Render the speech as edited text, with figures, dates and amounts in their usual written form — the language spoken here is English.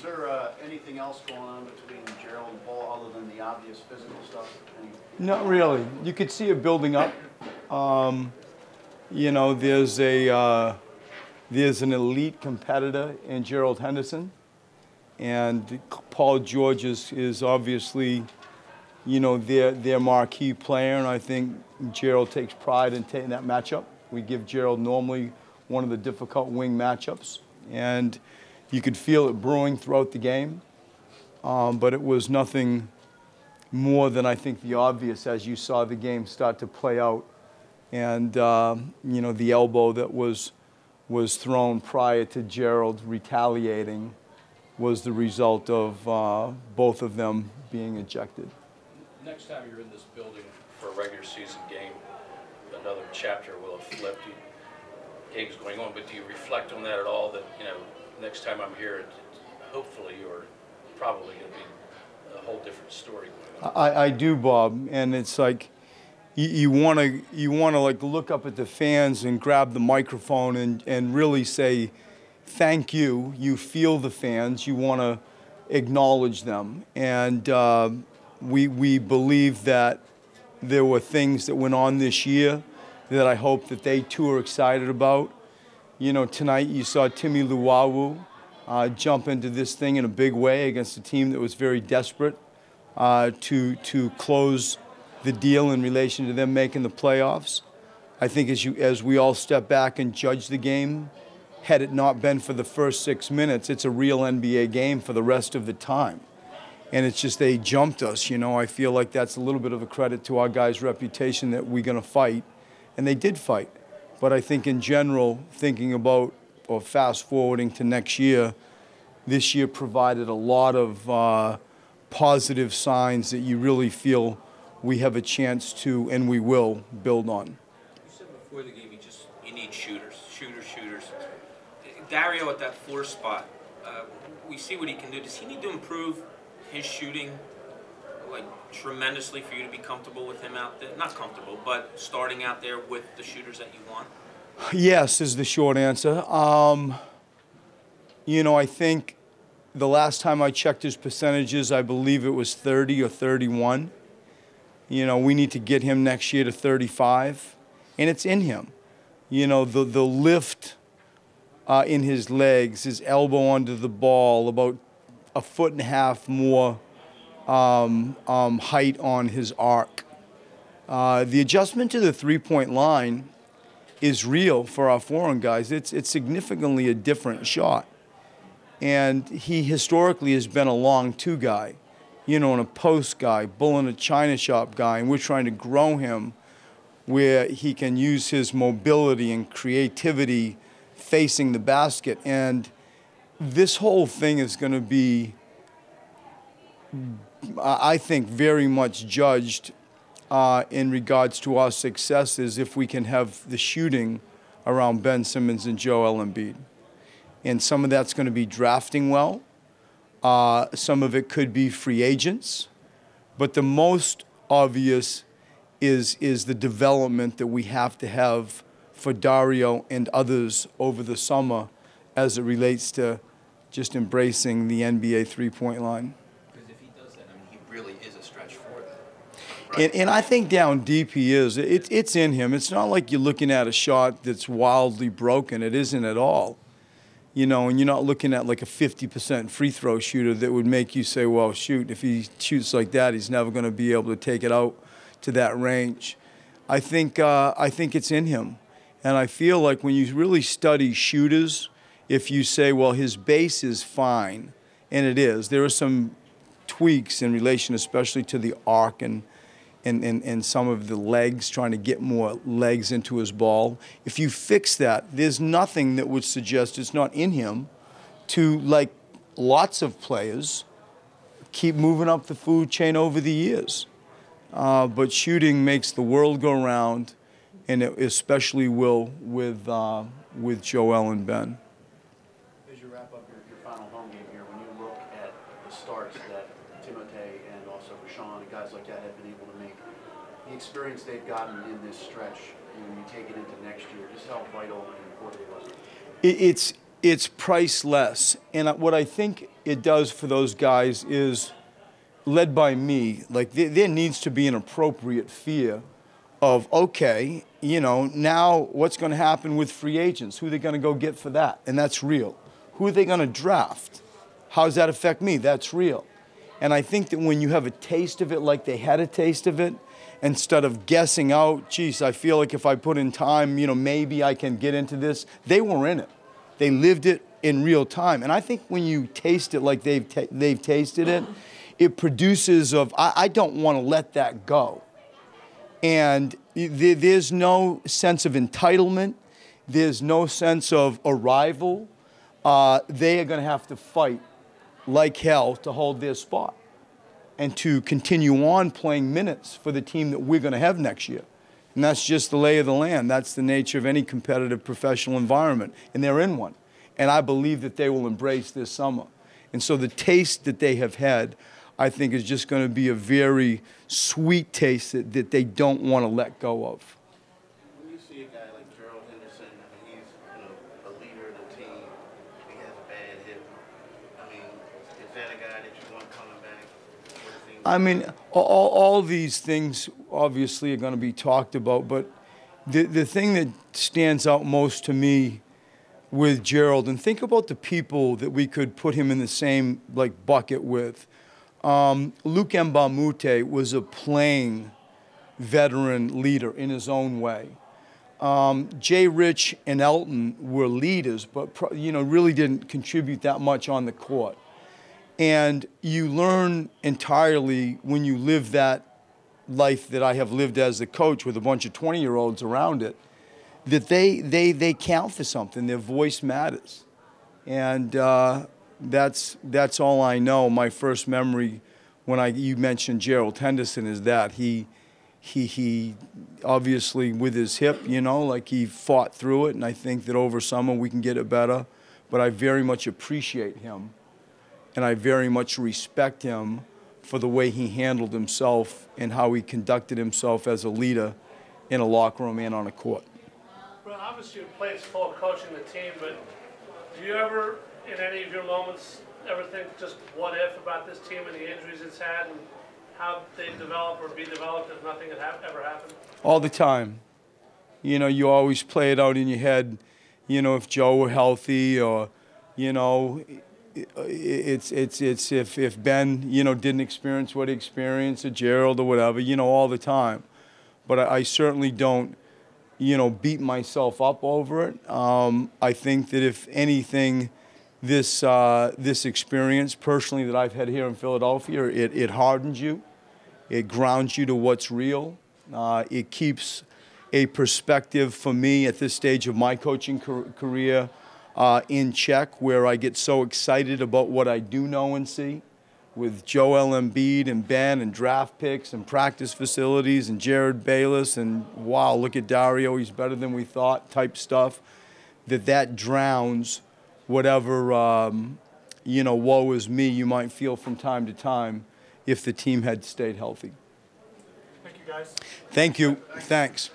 Is there anything else going on between Gerald and Paul other than the obvious physical stuff? Not really. You could see it building up. You know, there's an elite competitor in Gerald Henderson, and Paul George is obviously, you know, their marquee player, and I think Gerald takes pride in taking that matchup. We give Gerald normally one of the difficult wing matchups, and you could feel it brewing throughout the game, but it was nothing more than I think the obvious as you saw the game start to play out, and you know, the elbow that was thrown prior to Gerald retaliating was the result of both of them being ejected. Next time you're in this building for a regular season game, another chapter will have flipped. Game's going on, but do you reflect on that at all? That, you know, next time I'm here, hopefully, or probably going to be a whole different story going on. I do, Bob, and it's like you want to like look up at the fans and grab the microphone and really say thank you. You feel the fans. You want to acknowledge them, and we believe that there were things that went on this year that I hope that they too are excited about. You know, tonight you saw Timmy Luwawu jump into this thing in a big way against a team that was very desperate to close the deal in relation to them making the playoffs. I think as we all step back and judge the game, had it not been for the first 6 minutes, it's a real NBA game for the rest of the time. And it's just they jumped us, you know. I feel like that's a little bit of a credit to our guys' reputation that we're going to fight. And they did fight. But I think in general, thinking about or fast forwarding to next year, this year provided a lot of positive signs that you really feel we have a chance to, and we will, build on. You said before the game you need shooters. Dario at that 4 spot, we see what he can do. Does he need to improve his shooting like tremendously for you to be comfortable with him out there? Not comfortable, but starting out there with the shooters that you want? Yes is the short answer. You know, I think the last time I checked his percentages, I believe it was 30 or 31. You know, we need to get him next year to 35, and it's in him. You know, the lift in his legs, his elbow under the ball, about 1.5 foot more height on his arc. The adjustment to the three-point line is real for our foreign guys. It's significantly a different shot. And he historically has been a long 2 guy, you know, and a post guy, bull in a china shop guy, and we're trying to grow him where he can use his mobility and creativity facing the basket. And this whole thing is going to be, I think, very much judged in regards to our successes if we can have the shooting around Ben Simmons and Joel Embiid. And some of that's going to be drafting well. Some of it could be free agents. But the most obvious is the development that we have to have for Dario and others over the summer as it relates to just embracing the NBA three-point line. Because if he does that, I mean, he really is a stretch for that. Right? And I think down deep he is. It's in him. It's not like you're looking at a shot that's wildly broken. It isn't at all. You know, and you're not looking at like a 50% free throw shooter that would make you say, well, shoot, if he shoots like that, he's never going to be able to take it out to that range. I think it's in him. And I feel like when you really study shooters, if you say, well, his base is fine, and it is, there are some tweaks in relation especially to the arc and some of the legs, trying to get more legs into his ball. If you fix that, there's nothing that would suggest it's not in him to, like lots of players, keep moving up the food chain over the years. But shooting makes the world go round, and it especially will with Joel and Ben. As you wrap up your final home game here, when you look at the starts that Timothé and also Rashawn and guys like that have been able to make, the experience they've gotten in this stretch, when you take it into next year, just how vital and important was it? it's priceless. And what I think it does for those guys is, led by me, like there needs to be an appropriate fear of, okay, you know, now what's going to happen with free agents? Who are they going to go get for that? And that's real. Who are they going to draft? How does that affect me? That's real. And I think that when you have a taste of it like they had a taste of it, instead of guessing out, geez, I feel like if I put in time, you know, maybe I can get into this, they were in it. They lived it in real time. And I think when you taste it like they've tasted it, it produces of, I don't want to let that go. And there's no sense of entitlement. There's no sense of arrival. They are going to have to fight like hell to hold their spot and to continue on playing minutes for the team that we're going to have next year. And that's just the lay of the land. That's the nature of any competitive professional environment. And they're in one. And I believe that they will embrace this summer. And so the taste that they have had, I think, is just going to be a very sweet taste that they don't want to let go of. When you see a guy like Gerald Henderson, I mean, he's a leader of the team. He has a bad hip. I mean, is that a guy that you want coming back? I mean, all these things obviously are going to be talked about, but the thing that stands out most to me with Gerald, and think about the people that we could put him in the same like bucket with. Luke Mbamute was a playing veteran leader in his own way. Jay Rich and Elton were leaders, but really didn't contribute that much on the court. And you learn entirely when you live that life that I have lived as a coach with a bunch of 20-year-olds around it, that they count for something. Their voice matters. And that's all I know. My first memory when you mentioned Gerald Henderson is that he obviously with his hip, like he fought through it, and I think that over summer we can get it better. But I very much appreciate him, and I very much respect him for the way he handled himself and how he conducted himself as a leader in a locker room and on a court. Well, obviously you played full coaching the team, but do you ever, in any of your moments, ever think just what if about this team and the injuries it's had and how they develop or be developed if nothing had ever happened? All the time. You always play it out in your head, if Joe were healthy, or, it's if Ben, didn't experience what he experienced, or Gerald or whatever, all the time. But I certainly don't, beat myself up over it. I think that if anything, this experience personally that I've had here in Philadelphia, it hardens you. It grounds you to what's real. It keeps a perspective for me at this stage of my coaching career in check, where I get so excited about what I do know and see with Joel Embiid and Ben and draft picks and practice facilities and Jared Bayless and, wow, look at Dario, he's better than we thought type stuff, that drowns whatever, woe is me you might feel from time to time if the team had stayed healthy. Thank you, guys. Thank you. Thanks.